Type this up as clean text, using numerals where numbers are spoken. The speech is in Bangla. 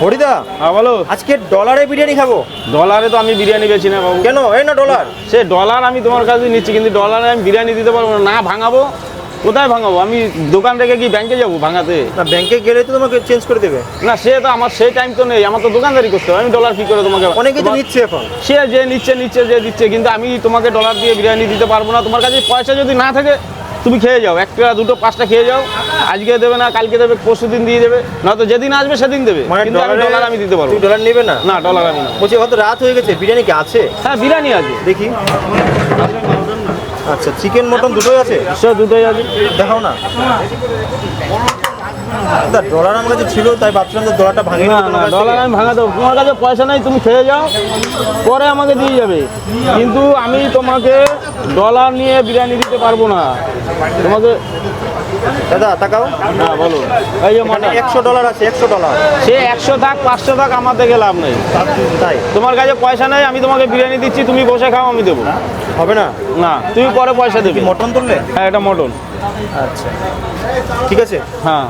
হরিদা, হ্যাঁ বলো। আজকে ডলারে বিরিয়ানি খাবো। ডলারে তো আমি বিরিয়ানি বেছি না বাবু। কেন? এই না ডলার। সে ডলার আমি তোমার কাছে নিচ্ছি, কিন্তু ডলারে আমি বিরিয়ানি দিতে পারবো না। না ভাঙাবো, কোথায় ভাঙাবো? আমি দোকান রেখে কি ব্যাংকে যাবো ভাঙাতে? না, ব্যাংকে গেলে তো তোমাকে চেঞ্জ করে দেবে। না, সে তো আমার সেই টাইম তো নেই, আমার তো দোকানদারি করতে হবে। আমি ডলার কি করে তোমাকে? অনেকে তো নিচ্ছে এখন। সে যে নিচ্ছে যে দিচ্ছে, কিন্তু আমি তোমাকে ডলার দিয়ে বিরিয়ানি দিতে পারবো না। তোমার কাছে পয়সা যদি না থাকে তুমি খেয়ে যাও, একটা দুটো পাঁচটা খেয়ে যাও। আজকে দেবে না, কালকে দেবে, পরশু দিন দিয়ে দেবে, নয়তো যেদিন আসবে সেদিন দেবে। মানে কিন্তু আমি ডলার আমি দিতে পারবো। তুই ডলার নেবে না? না, ডলার আমি না। বলছি কত রাত হয়ে গেছে, বিরিয়ানি কি আছে? হ্যাঁ, বিরিয়ানি আছে। দেখি। আচ্ছা, চিকেন মটন দুটোই আছে? সে দুটোই আছে। দেখাও না। ডলার আমার কাছে ছিল, তাই ভাবছিলাম তো ডলারটা ভাঙি না না, ডলার আমি ভাঙা দেবো। তোমার কাছে পয়সা নাই, তুমি খেয়ে যাও, পরে আমাকে দিয়ে যাবে। কিন্তু আমি তোমাকে ডলার নিয়ে বিরিয়ানি দিতে পারবো না তোমাকে। দাদা তাকাও। হ্যাঁ বলো। এই যে মানে মটন $100 আছে, $100। সে 100 থাক 500 থাক, আমার থেকে লাভ নেই। তাই তোমার কাছে পয়সা নেই, আমি তোমাকে বিরিয়ানি দিচ্ছি, তুমি বসে খাও, আমি দেবো হবে না? না, তুমি পরে পয়সা দেবে। মটন তুললে? হ্যাঁ, এটা মটন। আচ্ছা, ঠিক আছে। হ্যাঁ।